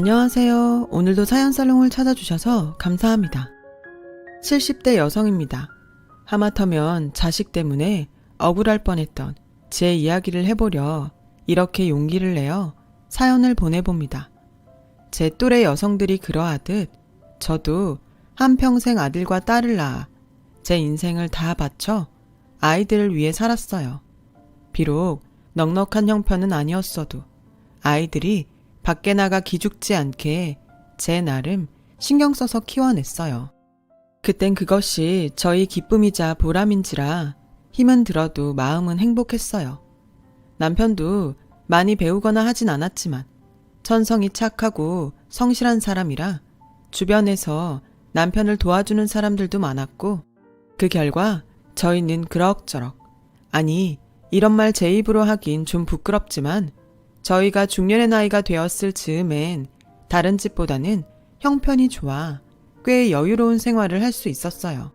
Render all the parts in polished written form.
안녕하세요. 오늘도 사연살롱을 찾아주셔서 감사합니다. 70대 여성입니다. 하마터면 자식 때문에 억울할 뻔했던 제 이야기를 해보려 이렇게 용기를 내어 사연을 보내봅니다. 제 또래 여성들이 그러하듯 저도 한평생 아들과 딸을 낳아 제 인생을 다 바쳐 아이들을 위해 살았어요. 비록 넉넉한 형편은 아니었어도 아이들이 밖에 나가 기죽지 않게 제 나름 신경 써서 키워냈어요. 그땐 그것이 저희 기쁨이자 보람인지라 힘은 들어도 마음은 행복했어요. 남편도 많이 배우거나 하진 않았지만 천성이 착하고 성실한 사람이라 주변에서 남편을 도와주는 사람들도 많았고 그 결과 저희는 그럭저럭, 아니 이런 말 제 입으로 하긴 좀 부끄럽지만 저희가 중년의 나이가 되었을 즈음엔 다른 집보다는 형편이 좋아 꽤 여유로운 생활을 할 수 있었어요.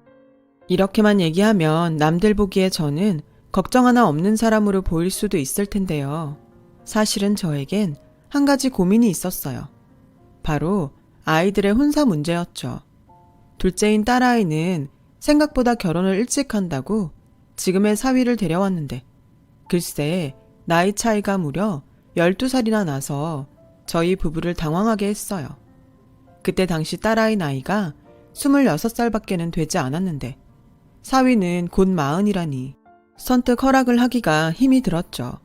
이렇게만 얘기하면 남들 보기에 저는 걱정 하나 없는 사람으로 보일 수도 있을 텐데요. 사실은 저에겐 한 가지 고민이 있었어요. 바로 아이들의 혼사 문제였죠. 둘째인 딸아이는 생각보다 결혼을 일찍 한다고 지금의 사위를 데려왔는데 글쎄 나이 차이가 무려 12살이나 나서 저희 부부를 당황하게 했어요. 그때 당시 딸아이 나이가 26살밖에는 되지 않았는데 사위는 곧 40이라니 선뜻 허락을 하기가 힘이 들었죠.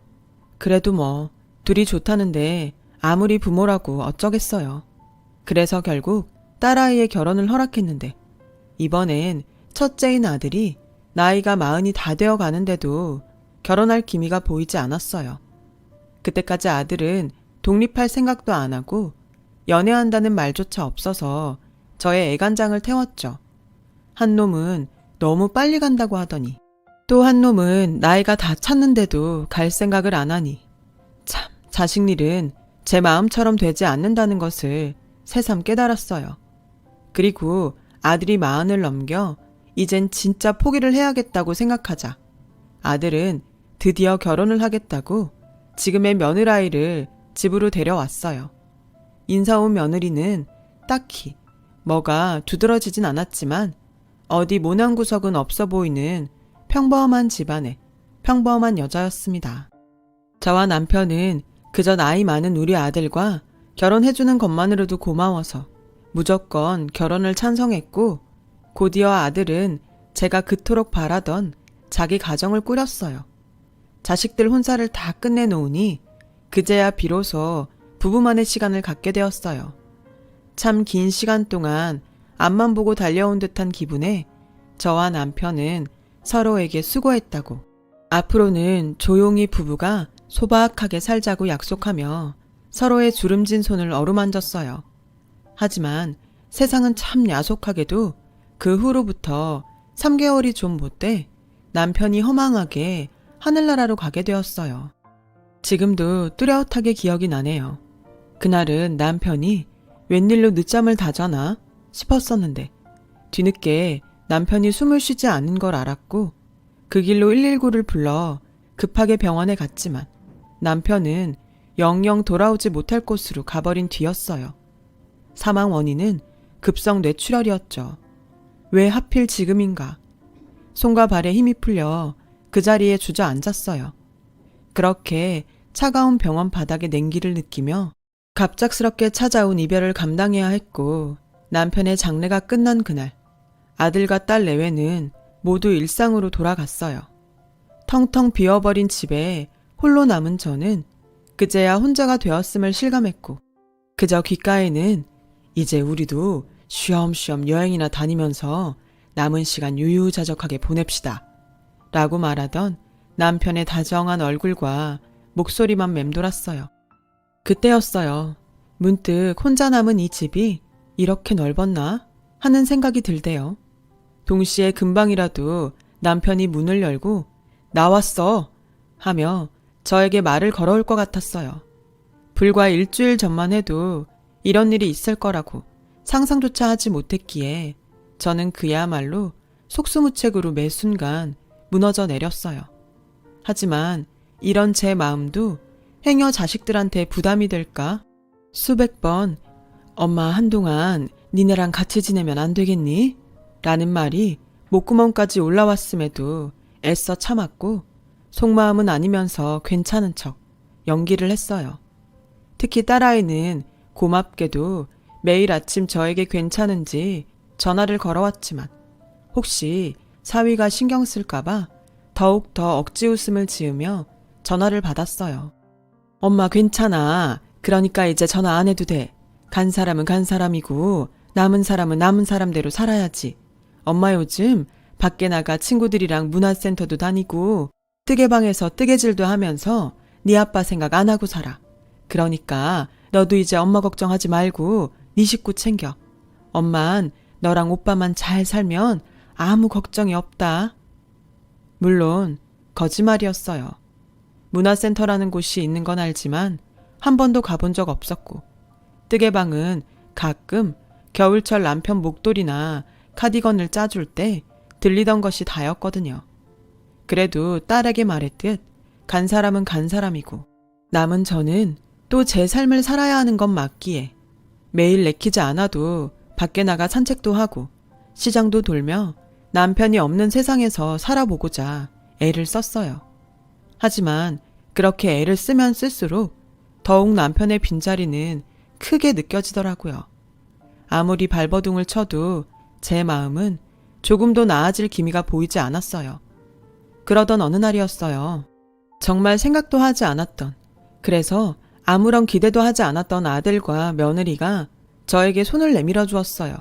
그래도 뭐 둘이 좋다는데 아무리 부모라고 어쩌겠어요. 그래서 결국 딸아이의 결혼을 허락했는데 이번엔 첫째인 아들이 나이가 40이 다 되어 가는데도 결혼할 기미가 보이지 않았어요. 그때까지 아들은 독립할 생각도 안 하고 연애한다는 말조차 없어서 저의 애간장을 태웠죠. 한 놈은 너무 빨리 간다고 하더니 또 한 놈은 나이가 다 찼는데도 갈 생각을 안 하니 참 자식 일은 제 마음처럼 되지 않는다는 것을 새삼 깨달았어요. 그리고 아들이 40을 넘겨 이젠 진짜 포기를 해야겠다고 생각하자 아들은 드디어 결혼을 하겠다고 지금의 며느라이를 집으로 데려왔어요. 인사 온 며느리는 딱히 뭐가 두드러지진 않았지만 어디 모난 구석은 없어 보이는 평범한 집안의 평범한 여자였습니다. 저와 남편은 그저 나이 많은 우리 아들과 결혼해주는 것만으로도 고마워서 무조건 결혼을 찬성했고 곧이어 아들은 제가 그토록 바라던 자기 가정을 꾸렸어요. 자식들 혼사를 다 끝내놓으니 그제야 비로소 부부만의 시간을 갖게 되었어요. 참 긴 시간 동안 앞만 보고 달려온 듯한 기분에 저와 남편은 서로에게 수고했다고 앞으로는 조용히 부부가 소박하게 살자고 약속하며 서로의 주름진 손을 어루만졌어요. 하지만 세상은 참 야속하게도 그 후로부터 3개월이 좀 못 돼 남편이 허망하게 하늘나라로 가게 되었어요. 지금도 뚜렷하게 기억이 나네요. 그날은 남편이 웬일로 늦잠을 다 자나 싶었었는데 뒤늦게 남편이 숨을 쉬지 않은 걸 알았고 그 길로 119를 불러 급하게 병원에 갔지만 남편은 영영 돌아오지 못할 곳으로 가버린 뒤였어요. 사망 원인은 급성 뇌출혈이었죠. 왜 하필 지금인가? 손과 발에 힘이 풀려 그 자리에 주저앉았어요. 그렇게 차가운 병원 바닥의 냉기를 느끼며 갑작스럽게 찾아온 이별을 감당해야 했고 남편의 장례가 끝난 그날 아들과 딸 내외는 모두 일상으로 돌아갔어요. 텅텅 비어버린 집에 홀로 남은 저는 그제야 혼자가 되었음을 실감했고 그저 귓가에는 이제 우리도 쉬엄쉬엄 여행이나 다니면서 남은 시간 유유자적하게 보냅시다 라고 말하던 남편의 다정한 얼굴과 목소리만 맴돌았어요. 그때였어요. 문득 혼자 남은 이 집이 이렇게 넓었나 하는 생각이 들대요. 동시에 금방이라도 남편이 문을 열고 나왔어 하며 저에게 말을 걸어올 것 같았어요. 불과 일주일 전만 해도 이런 일이 있을 거라고 상상조차 하지 못했기에 저는 그야말로 속수무책으로 매 순간 무너져 내렸어요. 하지만 이런 제 마음도 행여 자식들한테 부담이 될까? 수백 번 엄마 한동안 니네랑 같이 지내면 안 되겠니? 라는 말이 목구멍까지 올라왔음에도 애써 참았고 속마음은 아니면서 괜찮은 척 연기를 했어요. 특히 딸아이는 고맙게도 매일 아침 저에게 괜찮은지 전화를 걸어왔지만 혹시 사위가 신경 쓸까봐 더욱 더 억지 웃음을 지으며 전화를 받았어요. 엄마 괜찮아. 그러니까 이제 전화 안 해도 돼. 간 사람은 간 사람이고 남은 사람은 남은 사람대로 살아야지. 엄마 요즘 밖에 나가 친구들이랑 문화센터도 다니고 뜨개방에서 뜨개질도 하면서 네 아빠 생각 안 하고 살아. 그러니까 너도 이제 엄마 걱정하지 말고 네 식구 챙겨. 엄만 너랑 오빠만 잘 살면 아무 걱정이 없다. 물론 거짓말이었어요. 문화센터라는 곳이 있는 건 알지만 한 번도 가본 적 없었고 뜨개방은 가끔 겨울철 남편 목도리나 카디건을 짜줄 때 들리던 것이 다였거든요. 그래도 딸에게 말했듯 간 사람은 간 사람이고 남은 저는 또 제 삶을 살아야 하는 건 맞기에 매일 내키지 않아도 밖에 나가 산책도 하고 시장도 돌며 남편이 없는 세상에서 살아보고자 애를 썼어요. 하지만 그렇게 애를 쓰면 쓸수록 더욱 남편의 빈자리는 크게 느껴지더라고요. 아무리 발버둥을 쳐도 제 마음은 조금도 나아질 기미가 보이지 않았어요. 그러던 어느 날이었어요. 정말 생각도 하지 않았던, 그래서 아무런 기대도 하지 않았던 아들과 며느리가 저에게 손을 내밀어 주었어요.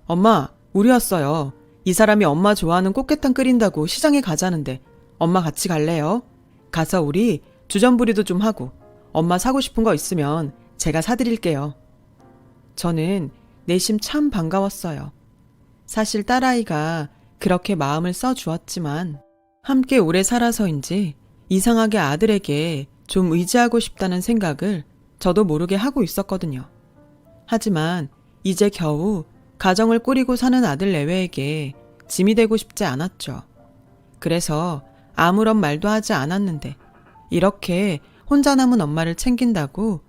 엄마, 우리 왔어요. 이 사람이 엄마 좋아하는 꽃게탕 끓인다고 시장에 가자는데 엄마 같이 갈래요? 가서 우리 주전부리도 좀 하고 엄마 사고 싶은 거 있으면 제가 사드릴게요. 저는 내심 참 반가웠어요. 사실 딸아이가 그렇게 마음을 써주었지만 함께 오래 살아서인지 이상하게 아들에게 좀 의지하고 싶다는 생각을 저도 모르게 하고 있었거든요. 하지만 이제 겨우 가정을 꾸리고 사는 아들 내외에게 짐이 되고 싶지 않았죠. 그래서 아무런 말도 하지 않았는데 이렇게 혼자 남은 엄마를 챙긴다고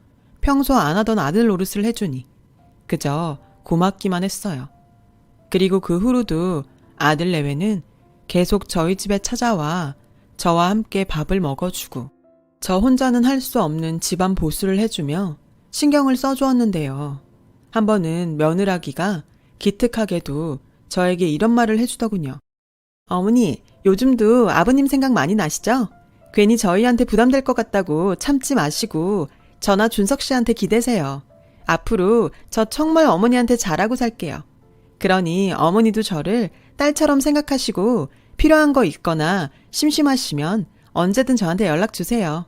평소 안 하던 아들 노릇을 해주니 그저 고맙기만 했어요. 그리고 그 후로도 아들 내외는 계속 저희 집에 찾아와 저와 함께 밥을 먹어주고 저 혼자는 할 수 없는 집안 보수를 해주며 신경을 써주었는데요. 한 번은 며느라기가 기특하게도 저에게 이런 말을 해주더군요. 어머니, 요즘도 아버님 생각 많이 나시죠? 괜히 저희한테 부담될 것 같다고 참지 마시고 저나 준석 씨한테 기대세요. 앞으로 저 정말 어머니한테 잘하고 살게요. 그러니 어머니도 저를 딸처럼 생각하시고 필요한 거 있거나 심심하시면 언제든 저한테 연락 주세요.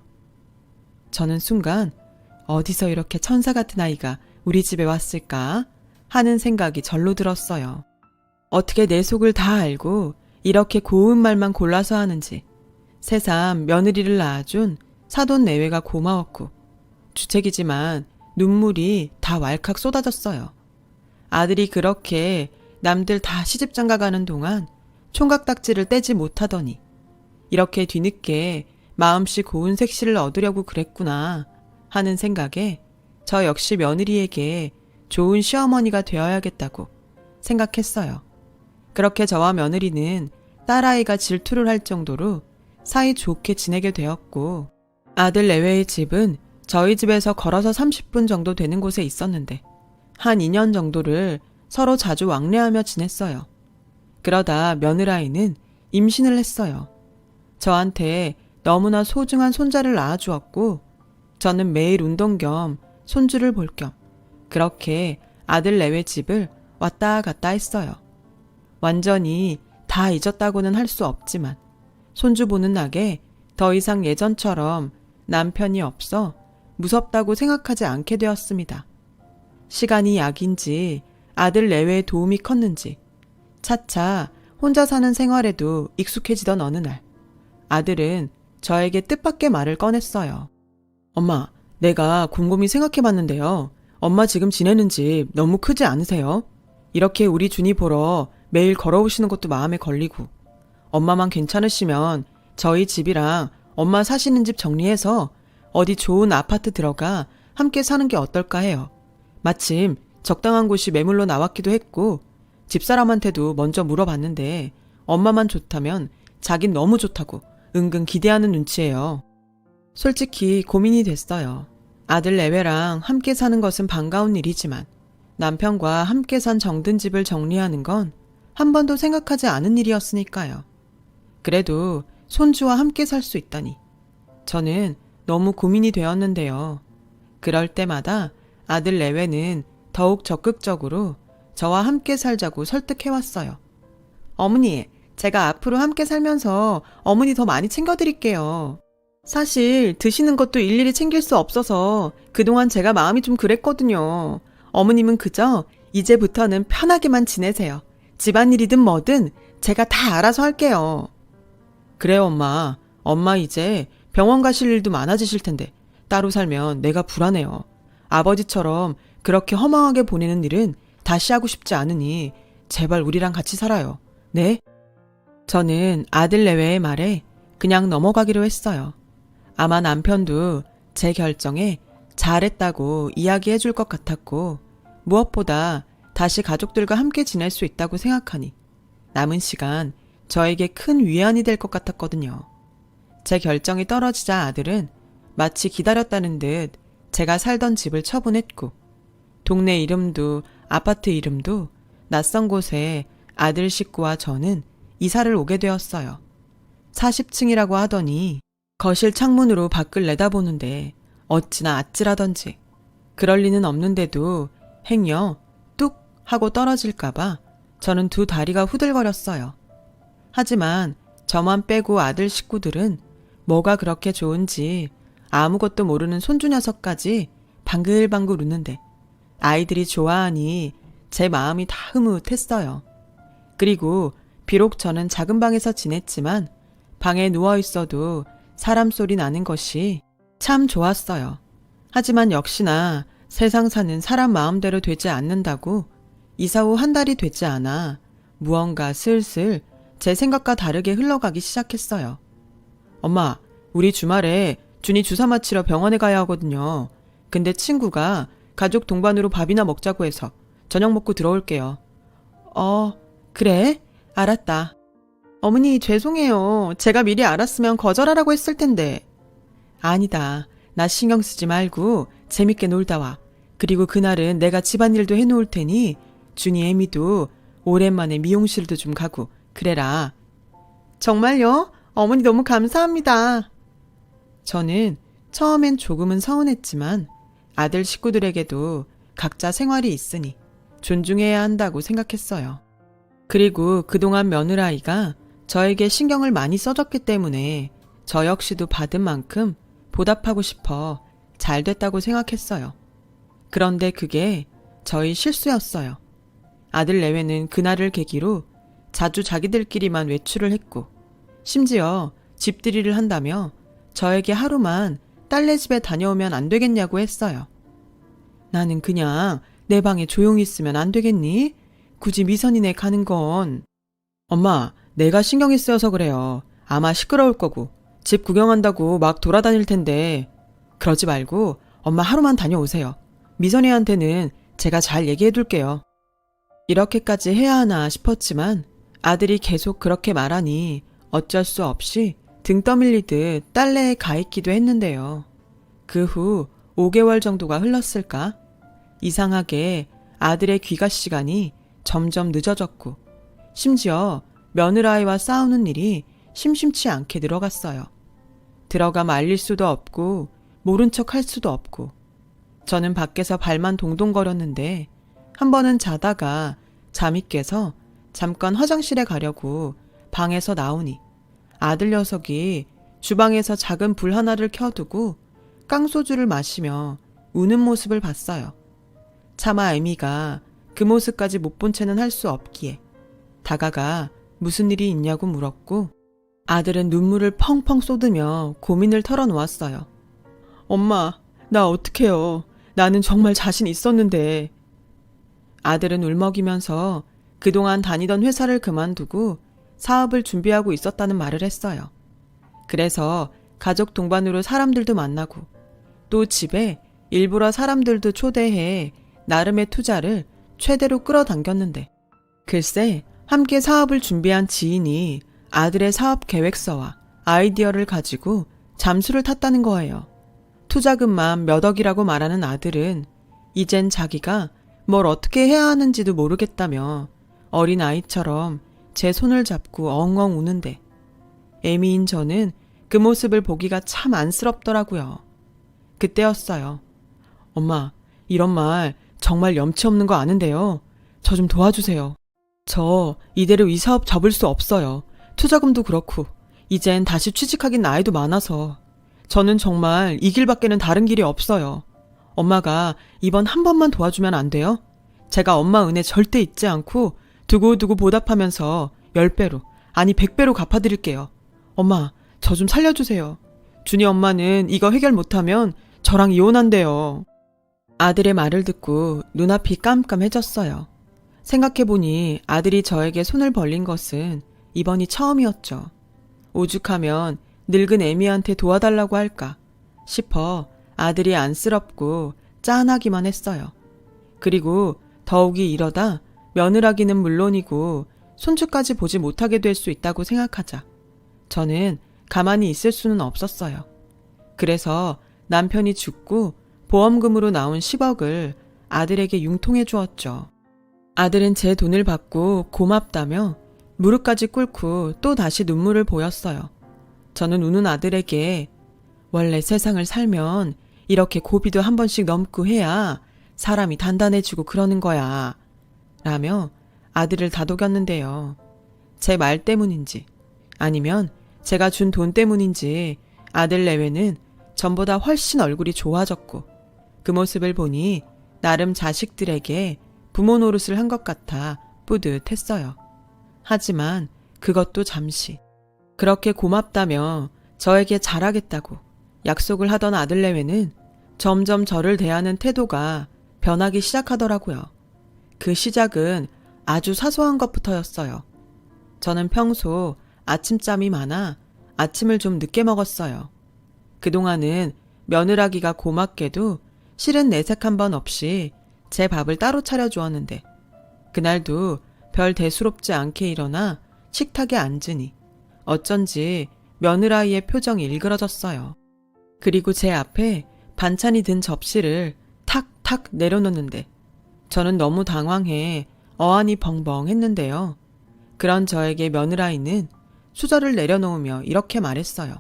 저는 순간 어디서 이렇게 천사 같은 아이가 우리 집에 왔을까 하는 생각이 절로 들었어요. 어떻게 내 속을 다 알고 이렇게 고운 말만 골라서 하는지 새삼 며느리를 낳아준 사돈 내외가 고마웠고 주책이지만 눈물이 다 왈칵 쏟아졌어요. 아들이 그렇게 남들 다 시집장가 가는 동안 총각딱지를 떼지 못하더니 이렇게 뒤늦게 마음씨 고운 색시를 얻으려고 그랬구나 하는 생각에 저 역시 며느리에게 좋은 시어머니가 되어야겠다고 생각했어요. 그렇게 저와 며느리는 딸아이가 질투를 할 정도로 사이 좋게 지내게 되었고 아들 내외의 집은 저희 집에서 걸어서 30분 정도 되는 곳에 있었는데 한 2년 정도를 서로 자주 왕래하며 지냈어요. 그러다 며느라이는 임신을 했어요. 저한테 너무나 소중한 손자를 낳아주었고 저는 매일 운동 겸 손주를 볼 겸 그렇게 아들 내외 집을 왔다 갔다 했어요. 완전히 다 잊었다고는 할 수 없지만 손주 보는 낙에 더 이상 예전처럼 남편이 없어 무섭다고 생각하지 않게 되었습니다. 시간이 약인지 아들 내외의 도움이 컸는지 차차 혼자 사는 생활에도 익숙해지던 어느 날 아들은 저에게 뜻밖의 말을 꺼냈어요. 엄마, 내가 곰곰이 생각해봤는데요. 엄마 지금 지내는 집 너무 크지 않으세요? 이렇게 우리 준이 보러 매일 걸어오시는 것도 마음에 걸리고 엄마만 괜찮으시면 저희 집이랑 엄마 사시는 집 정리해서 어디 좋은 아파트 들어가 함께 사는 게 어떨까 해요. 마침 적당한 곳이 매물로 나왔기도 했고 집사람한테도 먼저 물어봤는데 엄마만 좋다면 자긴 너무 좋다고 은근 기대하는 눈치예요. 솔직히 고민이 됐어요. 아들 내외랑 함께 사는 것은 반가운 일이지만 남편과 함께 산 정든 집을 정리하는 건 한 번도 생각하지 않은 일이었으니까요. 그래도 손주와 함께 살 수 있다니 저는 너무 고민이 되었는데요. 그럴 때마다 아들 내외는 더욱 적극적으로 저와 함께 살자고 설득해왔어요. 어머니, 제가 앞으로 함께 살면서 어머니 더 많이 챙겨드릴게요. 사실 드시는 것도 일일이 챙길 수 없어서 그동안 제가 마음이 좀 그랬거든요. 어머님은 그저 이제부터는 편하게만 지내세요. 집안일이든 뭐든 제가 다 알아서 할게요. 그래요, 엄마. 엄마 이제 병원 가실 일도 많아지실 텐데 따로 살면 내가 불안해요. 아버지처럼 그렇게 허망하게 보내는 일은 다시 하고 싶지 않으니 제발 우리랑 같이 살아요. 네? 저는 아들 내외의 말에 그냥 넘어가기로 했어요. 아마 남편도 제 결정에 잘했다고 이야기해 줄 것 같았고 무엇보다 다시 가족들과 함께 지낼 수 있다고 생각하니 남은 시간 저에게 큰 위안이 될 것 같았거든요. 제 결정이 떨어지자 아들은 마치 기다렸다는 듯 제가 살던 집을 처분했고 동네 이름도 아파트 이름도 낯선 곳에 아들 식구와 저는 이사를 오게 되었어요. 40층이라고 하더니 거실 창문으로 밖을 내다보는데 어찌나 아찔하던지 그럴 리는 없는데도 행여 뚝 하고 떨어질까봐 저는 두 다리가 후들거렸어요. 하지만 저만 빼고 아들 식구들은 뭐가 그렇게 좋은지 아무것도 모르는 손주 녀석까지 방글방글 웃는데 아이들이 좋아하니 제 마음이 다 흐뭇했어요. 그리고 비록 저는 작은 방에서 지냈지만 방에 누워 있어도 사람 소리 나는 것이 참 좋았어요. 하지만 역시나 세상 사는 사람 마음대로 되지 않는다고 이사 후 한 달이 되지 않아 무언가 슬슬 제 생각과 다르게 흘러가기 시작했어요. 엄마, 우리 주말에 준이 주사 맞히러 병원에 가야 하거든요. 근데 친구가 가족 동반으로 밥이나 먹자고 해서 저녁 먹고 들어올게요. 그래? 알았다. 어머니 죄송해요. 제가 미리 알았으면 거절하라고 했을 텐데. 아니다. 나 신경 쓰지 말고 재밌게 놀다 와. 그리고 그날은 내가 집안일도 해놓을 테니 준이 애미도 오랜만에 미용실도 좀 가고 그래라. 정말요? 어머니 너무 감사합니다. 저는 처음엔 조금은 서운했지만 아들 식구들에게도 각자 생활이 있으니 존중해야 한다고 생각했어요. 그리고 그동안 며느라이가 저에게 신경을 많이 써줬기 때문에 저 역시도 받은 만큼 보답하고 싶어 잘 됐다고 생각했어요. 그런데 그게 저희 실수였어요. 아들 내외는 그날을 계기로 자주 자기들끼리만 외출을 했고 심지어 집들이를 한다며 저에게 하루만 딸네 집에 다녀오면 안 되겠냐고 했어요. 나는 그냥 내 방에 조용히 있으면 안 되겠니? 굳이 미선이네 가는 건. 엄마, 내가 신경이 쓰여서 그래요. 아마 시끄러울 거고 집 구경한다고 막 돌아다닐 텐데 그러지 말고 엄마 하루만 다녀오세요. 미선이한테는 제가 잘 얘기해 둘게요. 이렇게까지 해야 하나 싶었지만 아들이 계속 그렇게 말하니 어쩔 수 없이 등 떠밀리듯 딸내에 가 있기도 했는데요. 그 후 5개월 정도가 흘렀을까? 이상하게 아들의 귀가 시간이 점점 늦어졌고 심지어 며느라이와 싸우는 일이 심심치 않게 늘어갔어요. 들어가 말릴 수도 없고 모른 척 할 수도 없고 저는 밖에서 발만 동동거렸는데 한 번은 자다가 잠이 깨서 잠깐 화장실에 가려고 방에서 나오니 아들 녀석이 주방에서 작은 불 하나를 켜두고 깡소주를 마시며 우는 모습을 봤어요. 차마 애미가 그 모습까지 못 본 채는 할 수 없기에 다가가 무슨 일이 있냐고 물었고 아들은 눈물을 펑펑 쏟으며 고민을 털어놓았어요. 엄마, 나 어떡해요. 나는 정말 자신 있었는데. 아들은 울먹이면서 그동안 다니던 회사를 그만두고 사업을 준비하고 있었다는 말을 했어요. 그래서 가족 동반으로 사람들도 만나고 또 집에 일부러 사람들도 초대해 나름의 투자를 최대로 끌어당겼는데 글쎄 함께 사업을 준비한 지인이 아들의 사업 계획서와 아이디어를 가지고 잠수를 탔다는 거예요. 투자금만 몇 억이라고 말하는 아들은 이젠 자기가 뭘 어떻게 해야 하는지도 모르겠다며 어린 아이처럼 제 손을 잡고 엉엉 우는데 애미인 저는 그 모습을 보기가 참 안쓰럽더라고요. 그때였어요. 엄마, 이런 말 정말 염치 없는 거 아는데요. 저 좀 도와주세요. 저 이대로 이 사업 접을 수 없어요. 투자금도 그렇고 이젠 다시 취직하긴 나이도 많아서 저는 정말 이 길밖에는 다른 길이 없어요. 엄마가 이번 한 번만 도와주면 안 돼요? 제가 엄마 은혜 절대 잊지 않고 두고두고 보답하면서 10배로 아니 100배로 갚아드릴게요. 엄마, 저 좀 살려주세요. 준이 엄마는 이거 해결 못하면 저랑 이혼한대요. 아들의 말을 듣고 눈앞이 깜깜해졌어요. 생각해보니 아들이 저에게 손을 벌린 것은 이번이 처음이었죠. 오죽하면 늙은 애미한테 도와달라고 할까 싶어 아들이 안쓰럽고 짠하기만 했어요. 그리고 더욱이 이러다 며느라기는 물론이고 손주까지 보지 못하게 될 수 있다고 생각하자 저는 가만히 있을 수는 없었어요. 그래서 남편이 죽고 보험금으로 나온 10억을 아들에게 융통해 주었죠. 아들은 제 돈을 받고 고맙다며 무릎까지 꿇고 또 다시 눈물을 보였어요. 저는 우는 아들에게 원래 세상을 살면 이렇게 고비도 한 번씩 넘고 해야 사람이 단단해지고 그러는 거야 라며 아들을 다독였는데요. 제 말 때문인지 아니면 제가 준 돈 때문인지 아들 내외는 전보다 훨씬 얼굴이 좋아졌고 그 모습을 보니 나름 자식들에게 부모 노릇을 한 것 같아 뿌듯했어요. 하지만 그것도 잠시. 그렇게 고맙다며 저에게 잘하겠다고 약속을 하던 아들 내외는 점점 저를 대하는 태도가 변하기 시작하더라고요. 그 시작은 아주 사소한 것부터였어요. 저는 평소 아침잠이 많아 아침을 좀 늦게 먹었어요. 그동안은 며느라기가 고맙게도 실은 내색 한 번 없이 제 밥을 따로 차려주었는데 그날도 별 대수롭지 않게 일어나 식탁에 앉으니 어쩐지 며느라이의 표정이 일그러졌어요. 그리고 제 앞에 반찬이 든 접시를 탁탁 내려놓는데 저는 너무 당황해 어안이 벙벙했는데요. 그런 저에게 며느라이는 수저를 내려놓으며 이렇게 말했어요.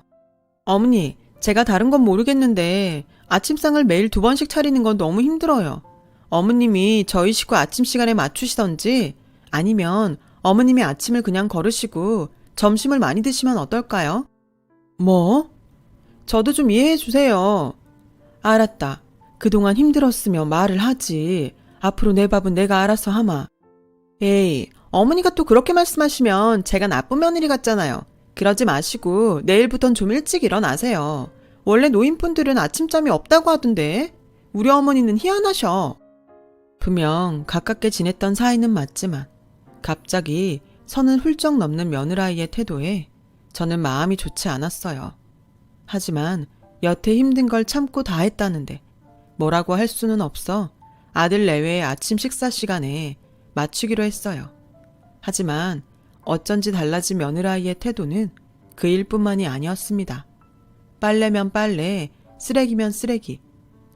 어머니, 제가 다른 건 모르겠는데 아침상을 매일 2번씩 차리는 건 너무 힘들어요. 어머님이 저희 식구 아침 시간에 맞추시던지 아니면 어머님이 아침을 그냥 거르시고 점심을 많이 드시면 어떨까요? 뭐? 저도 좀 이해해 주세요. 알았다. 그동안 힘들었으며 말을 하지. 앞으로 내 밥은 내가 알아서 하마. 에이, 어머니가 또 그렇게 말씀하시면 제가 나쁜 며느리 같잖아요. 그러지 마시고 내일부턴 좀 일찍 일어나세요. 원래 노인분들은 아침잠이 없다고 하던데 우리 어머니는 희한하셔. 분명 가깝게 지냈던 사이는 맞지만 갑자기 선을 훌쩍 넘는 며느라이의 태도에 저는 마음이 좋지 않았어요. 하지만 여태 힘든 걸 참고 다 했다는데 뭐라고 할 수는 없어 아들 내외의 아침 식사 시간에 맞추기로 했어요. 하지만 어쩐지 달라진 며느라이의 태도는 그 일뿐만이 아니었습니다. 빨래면 빨래, 쓰레기면 쓰레기.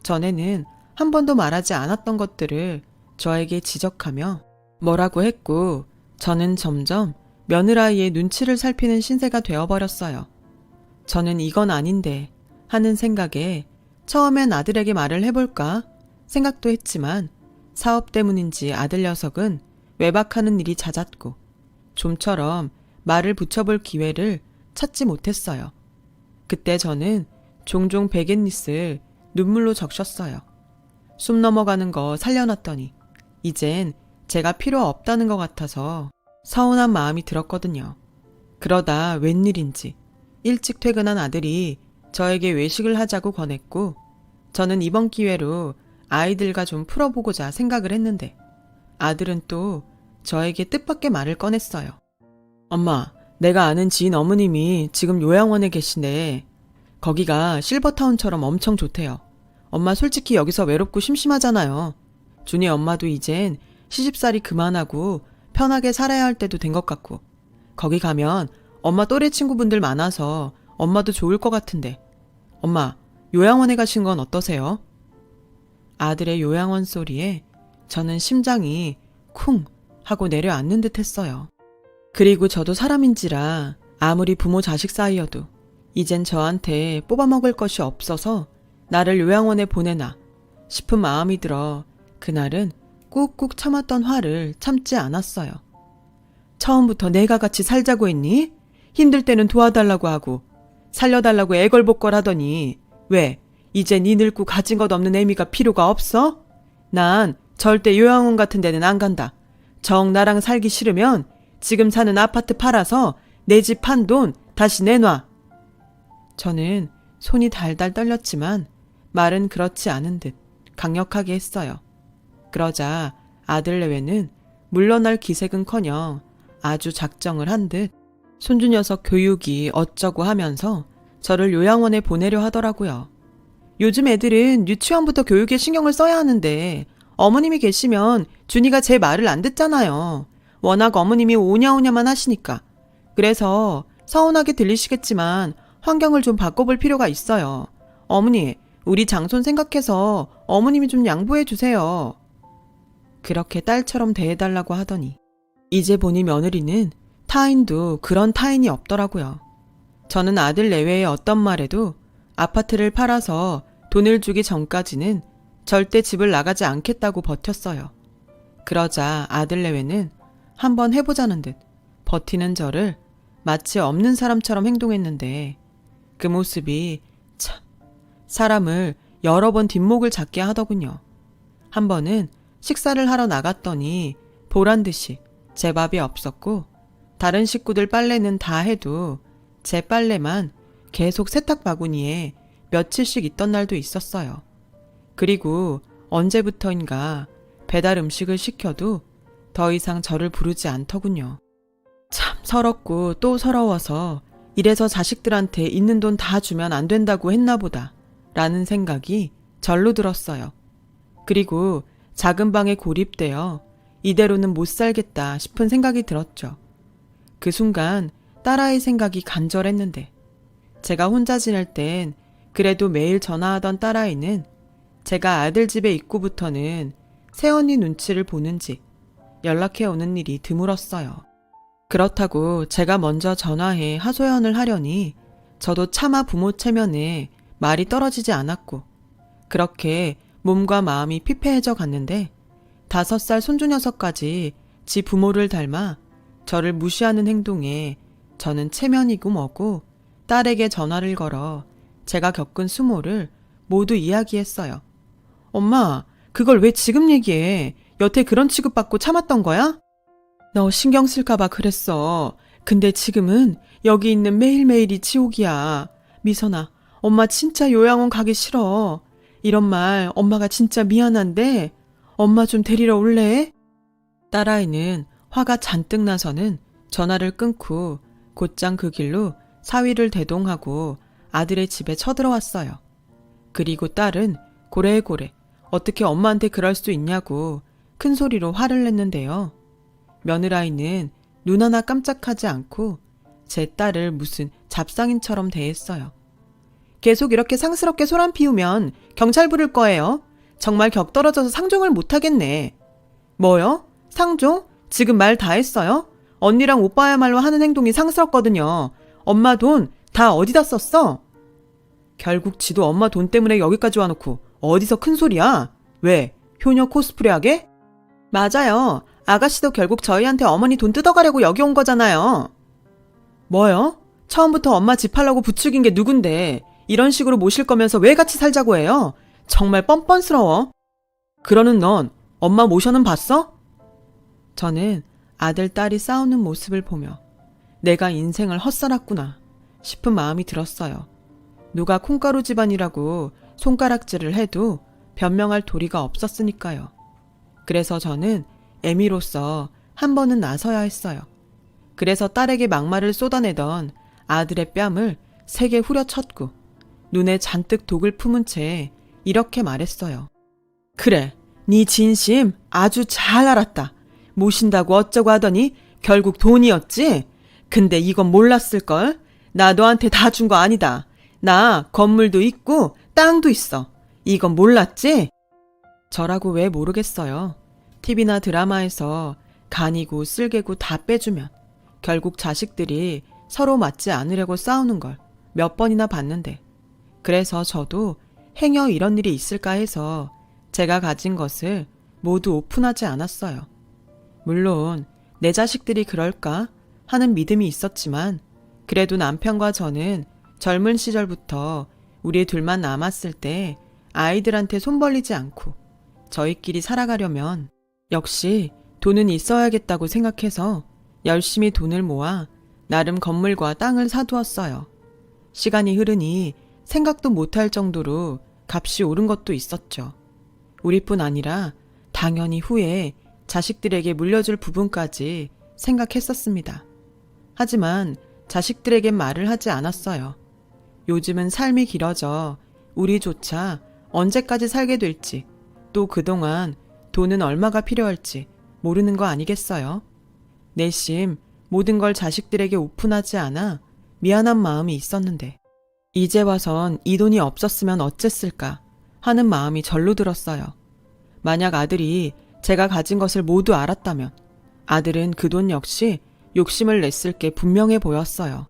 전에는 한 번도 말하지 않았던 것들을 저에게 지적하며 뭐라고 했고 저는 점점 며느라이의 눈치를 살피는 신세가 되어버렸어요. 저는 이건 아닌데 하는 생각에 처음엔 아들에게 말을 해볼까 생각도 했지만 사업 때문인지 아들 녀석은 외박하는 일이 잦았고 좀처럼 말을 붙여볼 기회를 찾지 못했어요. 그때 저는 종종 베갯잇을 눈물로 적셨어요. 숨 넘어가는 거 살려놨더니 이젠 제가 필요 없다는 것 같아서 서운한 마음이 들었거든요. 그러다 웬일인지 일찍 퇴근한 아들이 저에게 외식을 하자고 권했고 저는 이번 기회로 아이들과 좀 풀어보고자 생각을 했는데 아들은 또 저에게 뜻밖의 말을 꺼냈어요. 엄마, 내가 아는 지인 어머님이 지금 요양원에 계신데 거기가 실버타운처럼 엄청 좋대요. 엄마 솔직히 여기서 외롭고 심심하잖아요. 준이 엄마도 이젠 시집살이 그만하고 편하게 살아야 할 때도 된 것 같고, 거기 가면 엄마 또래 친구분들 많아서 엄마도 좋을 것 같은데, 엄마, 요양원에 가신 건 어떠세요? 아들의 요양원 소리에 저는 심장이 쿵 하고 내려앉는 듯 했어요. 그리고 저도 사람인지라 아무리 부모 자식 사이여도 이젠 저한테 뽑아먹을 것이 없어서 나를 요양원에 보내나 싶은 마음이 들어 그날은 꾹꾹 참았던 화를 참지 않았어요. 처음부터 내가 같이 살자고 했니? 힘들 때는 도와달라고 하고 살려달라고 애걸복걸 하더니 왜 이제 네 늙고 가진 것 없는 애미가 필요가 없어? 난 절대 요양원 같은 데는 안 간다. 정 나랑 살기 싫으면 지금 사는 아파트 팔아서 내 집 판 돈 다시 내놔. 저는 손이 달달 떨렸지만 말은 그렇지 않은 듯 강력하게 했어요. 그러자 아들 내외는 물러날 기색은커녕 아주 작정을 한 듯 손주 녀석 교육이 어쩌고 하면서 저를 요양원에 보내려 하더라고요. 요즘 애들은 유치원부터 교육에 신경을 써야 하는데 어머님이 계시면 준이가 제 말을 안 듣잖아요. 워낙 어머님이 오냐오냐만 하시니까. 그래서 서운하게 들리시겠지만 환경을 좀 바꿔볼 필요가 있어요. 어머니, 우리 장손 생각해서 어머님이 좀 양보해 주세요. 그렇게 딸처럼 대해달라고 하더니 이제 보니 며느리는 타인도 그런 타인이 없더라고요. 저는 아들 내외의 어떤 말에도 아파트를 팔아서 돈을 주기 전까지는 절대 집을 나가지 않겠다고 버텼어요. 그러자 아들 내외는 한번 해보자는 듯 버티는 저를 마치 없는 사람처럼 행동했는데 그 모습이 참 사람을 여러 번 뒷목을 잡게 하더군요. 한 번은 식사를 하러 나갔더니 보란듯이 제 밥이 없었고 다른 식구들 빨래는 다 해도 제 빨래만 계속 세탁 바구니에 며칠씩 있던 날도 있었어요. 그리고 언제부터인가 배달 음식을 시켜도 더 이상 저를 부르지 않더군요. 참 서럽고 또 서러워서 이래서 자식들한테 있는 돈 다 주면 안 된다고 했나 보다 라는 생각이 절로 들었어요. 그리고 작은 방에 고립되어 이대로는 못 살겠다 싶은 생각이 들었죠. 그 순간 딸아이 생각이 간절했는데 제가 혼자 지낼 땐 그래도 매일 전화하던 딸아이는 제가 아들 집에 있고부터는 새언니 눈치를 보는지 연락해 오는 일이 드물었어요. 그렇다고 제가 먼저 전화해 하소연을 하려니 저도 차마 부모 체면에 말이 떨어지지 않았고 그렇게 몸과 마음이 피폐해져 갔는데 5살 손주 녀석까지 지 부모를 닮아 저를 무시하는 행동에 저는 체면이고 뭐고 딸에게 전화를 걸어 제가 겪은 수모를 모두 이야기했어요. 엄마, 그걸 왜 지금 얘기해? 여태 그런 취급받고 참았던 거야? 너 신경 쓸까봐 그랬어. 근데 지금은 여기 있는 매일매일이 지옥이야. 미선아, 엄마 진짜 요양원 가기 싫어. 이런 말 엄마가 진짜 미안한데 엄마 좀 데리러 올래? 딸아이는 화가 잔뜩 나서는 전화를 끊고 곧장 그 길로 사위를 대동하고 아들의 집에 쳐들어왔어요. 그리고 딸은 고래고래 어떻게 엄마한테 그럴 수 있냐고 큰 소리로 화를 냈는데요. 며느라이는 눈 하나 깜짝하지 않고 제 딸을 무슨 잡상인처럼 대했어요. 계속 이렇게 상스럽게 소란 피우면 경찰 부를 거예요. 정말 격 떨어져서 상종을 못하겠네. 뭐요? 상종? 지금 말 다 했어요? 언니랑 오빠야말로 하는 행동이 상스럽거든요. 엄마 돈 다 어디다 썼어? 결국 지도 엄마 돈 때문에 여기까지 와놓고 어디서 큰 소리야? 왜? 효녀 코스프레 하게? 맞아요. 아가씨도 결국 저희한테 어머니 돈 뜯어가려고 여기 온 거잖아요. 뭐요? 처음부터 엄마 집 팔라고 부추긴 게 누군데 이런 식으로 모실 거면서 왜 같이 살자고 해요? 정말 뻔뻔스러워. 그러는 넌 엄마 모셔는 봤어? 저는 아들, 딸이 싸우는 모습을 보며 내가 인생을 헛살았구나 싶은 마음이 들었어요. 누가 콩가루 집안이라고 손가락질을 해도 변명할 도리가 없었으니까요. 그래서 저는 애미로서 한 번은 나서야 했어요. 그래서 딸에게 막말을 쏟아내던 아들의 뺨을 세게 후려쳤고 눈에 잔뜩 독을 품은 채 이렇게 말했어요. 그래, 네 진심 아주 잘 알았다. 모신다고 어쩌고 하더니 결국 돈이었지? 근데 이건 몰랐을걸? 나 너한테 다 준 거 아니다. 나 건물도 있고 땅도 있어. 이건 몰랐지? 저라고 왜 모르겠어요. TV나 드라마에서 간이고 쓸개고 다 빼주면 결국 자식들이 서로 맞지 않으려고 싸우는 걸 몇 번이나 봤는데, 그래서 저도 행여 이런 일이 있을까 해서 제가 가진 것을 모두 오픈하지 않았어요. 물론 내 자식들이 그럴까 하는 믿음이 있었지만, 그래도 남편과 저는 젊은 시절부터 우리 둘만 남았을 때 아이들한테 손 벌리지 않고 저희끼리 살아가려면 역시 돈은 있어야겠다고 생각해서 열심히 돈을 모아 나름 건물과 땅을 사두었어요. 시간이 흐르니 생각도 못할 정도로 값이 오른 것도 있었죠. 우리뿐 아니라 당연히 후에 자식들에게 물려줄 부분까지 생각했었습니다. 하지만 자식들에겐 말을 하지 않았어요. 요즘은 삶이 길어져 우리조차 언제까지 살게 될지, 또 그동안 돈은 얼마가 필요할지 모르는 거 아니겠어요? 내심 모든 걸 자식들에게 오픈하지 않아 미안한 마음이 있었는데, 이제 와선 이 돈이 없었으면 어쨌을까 하는 마음이 절로 들었어요. 만약 아들이 제가 가진 것을 모두 알았다면 아들은 그 돈 역시 욕심을 냈을 게 분명해 보였어요.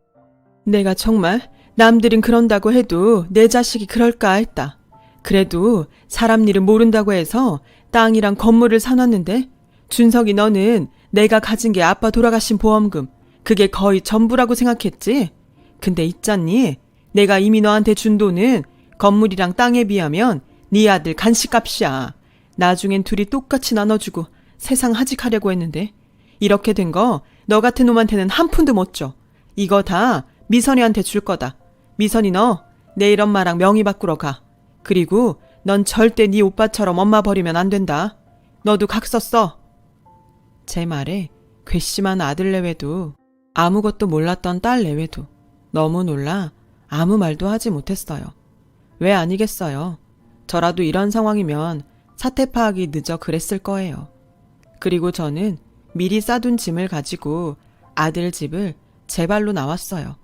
내가 정말 남들은 그런다고 해도 내 자식이 그럴까 했다. 그래도 사람 일은 모른다고 해서 땅이랑 건물을 사놨는데, 준석이 너는 내가 가진 게 아빠 돌아가신 보험금, 그게 거의 전부라고 생각했지? 근데 있잖니, 내가 이미 너한테 준 돈은 건물이랑 땅에 비하면 네 아들 간식값이야. 나중엔 둘이 똑같이 나눠주고 세상 하직하려고 했는데, 이렇게 된 거 너 같은 놈한테는 한 푼도 못 줘. 이거 다 미선이한테 줄 거다. 미선이 너 내일 엄마랑 명의 바꾸러 가. 그리고 넌 절대 네 오빠처럼 엄마 버리면 안 된다. 너도 각 썼어. 제 말에 괘씸한 아들 내외도 아무것도 몰랐던 딸 내외도 너무 놀라 아무 말도 하지 못했어요. 왜 아니겠어요. 저라도 이런 상황이면 사태 파악이 늦어 그랬을 거예요. 그리고 저는 미리 싸둔 짐을 가지고 아들 집을 제 발로 나왔어요.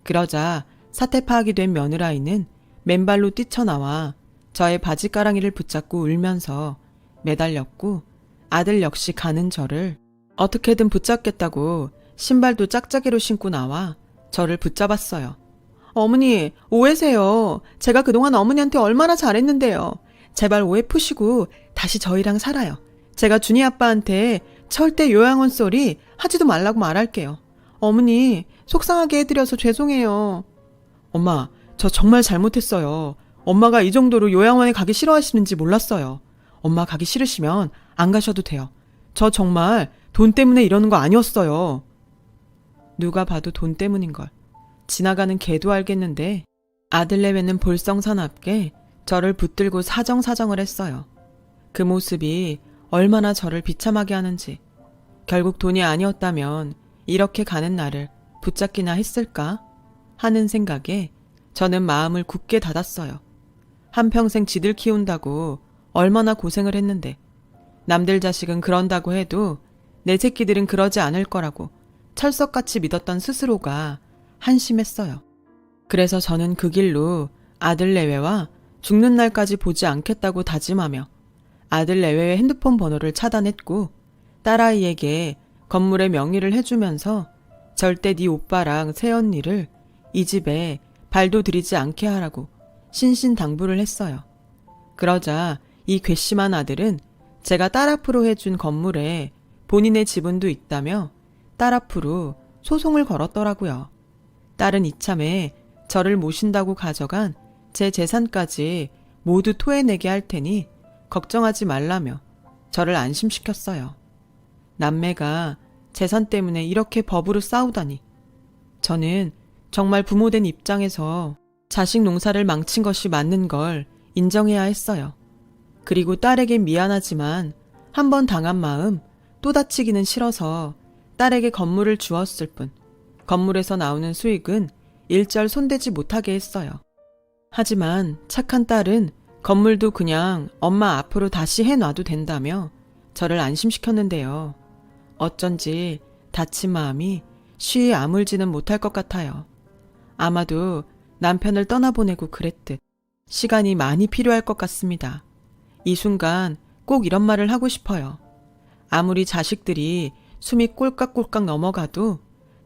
그러자 사태 파악이 된 며느라이는 맨발로 뛰쳐나와 저의 바지가랑이를 붙잡고 울면서 매달렸고, 아들 역시 가는 저를 어떻게든 붙잡겠다고 신발도 짝짝이로 신고 나와 저를 붙잡았어요. 어머니, 오해세요. 제가 그동안 어머니한테 얼마나 잘했는데요. 제발 오해 푸시고 다시 저희랑 살아요. 제가 준이 아빠한테 절대 요양원 소리 하지도 말라고 말할게요. 어머니, 속상하게 해드려서 죄송해요. 엄마, 저 정말 잘못했어요. 엄마가 이 정도로 요양원에 가기 싫어하시는지 몰랐어요. 엄마 가기 싫으시면 안 가셔도 돼요. 저 정말 돈 때문에 이러는 거 아니었어요. 누가 봐도 돈 때문인걸. 지나가는 개도 알겠는데 아들 내외는 볼썽사납게 저를 붙들고 사정사정을 했어요. 그 모습이 얼마나 저를 비참하게 하는지, 결국 돈이 아니었다면 이렇게 가는 나를 붙잡기나 했을까 하는 생각에 저는 마음을 굳게 닫았어요. 한평생 지들 키운다고 얼마나 고생을 했는데, 남들 자식은 그런다고 해도 내 새끼들은 그러지 않을 거라고 철석같이 믿었던 스스로가 한심했어요. 그래서 저는 그 길로 아들 내외와 죽는 날까지 보지 않겠다고 다짐하며 아들 내외의 핸드폰 번호를 차단했고, 딸아이에게 건물의 명의를 해주면서 절대 네 오빠랑 새언니를 이 집에 발도 들이지 않게 하라고 신신당부를 했어요. 그러자 이 괘씸한 아들은 제가 딸 앞으로 해준 건물에 본인의 지분도 있다며 딸 앞으로 소송을 걸었더라고요. 딸은 이참에 저를 모신다고 가져간 제 재산까지 모두 토해내게 할 테니 걱정하지 말라며 저를 안심시켰어요. 남매가 재산 때문에 이렇게 법으로 싸우다니. 저는 정말 부모된 입장에서 자식 농사를 망친 것이 맞는 걸 인정해야 했어요. 그리고 딸에게 미안하지만 한 번 당한 마음 또 다치기는 싫어서 딸에게 건물을 주었을 뿐, 건물에서 나오는 수익은 일절 손대지 못하게 했어요. 하지만 착한 딸은 건물도 그냥 엄마 앞으로 다시 해놔도 된다며 저를 안심시켰는데요. 어쩐지 다친 마음이 쉬이 아물지는 못할 것 같아요. 아마도 남편을 떠나보내고 그랬듯 시간이 많이 필요할 것 같습니다. 이 순간 꼭 이런 말을 하고 싶어요. 아무리 자식들이 숨이 꼴깍꼴깍 넘어가도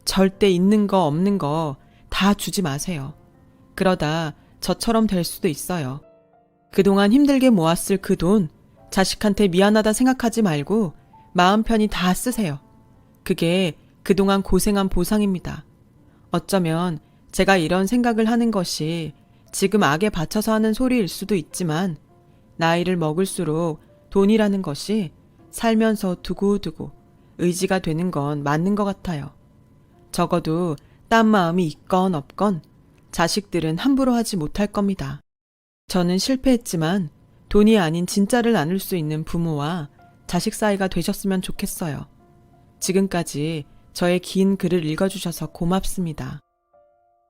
절대 있는 거 없는 거 다 주지 마세요. 그러다 저처럼 될 수도 있어요. 그동안 힘들게 모았을 그 돈 자식한테 미안하다 생각하지 말고 마음 편히 다 쓰세요. 그게 그동안 고생한 보상입니다. 어쩌면 제가 이런 생각을 하는 것이 지금 악에 받쳐서 하는 소리일 수도 있지만 나이를 먹을수록 돈이라는 것이 살면서 두고두고 의지가 되는 건 맞는 것 같아요. 적어도 딴 마음이 있건 없건 자식들은 함부로 하지 못할 겁니다. 저는 실패했지만 돈이 아닌 진짜를 나눌 수 있는 부모와 자식 사이가 되셨으면 좋겠어요. 지금까지 저의 긴 글을 읽어주셔서 고맙습니다.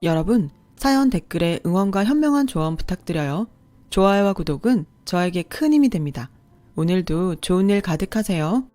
여러분, 사연 댓글에 응원과 현명한 조언 부탁드려요. 좋아요와 구독은 저에게 큰 힘이 됩니다. 오늘도 좋은 일 가득하세요.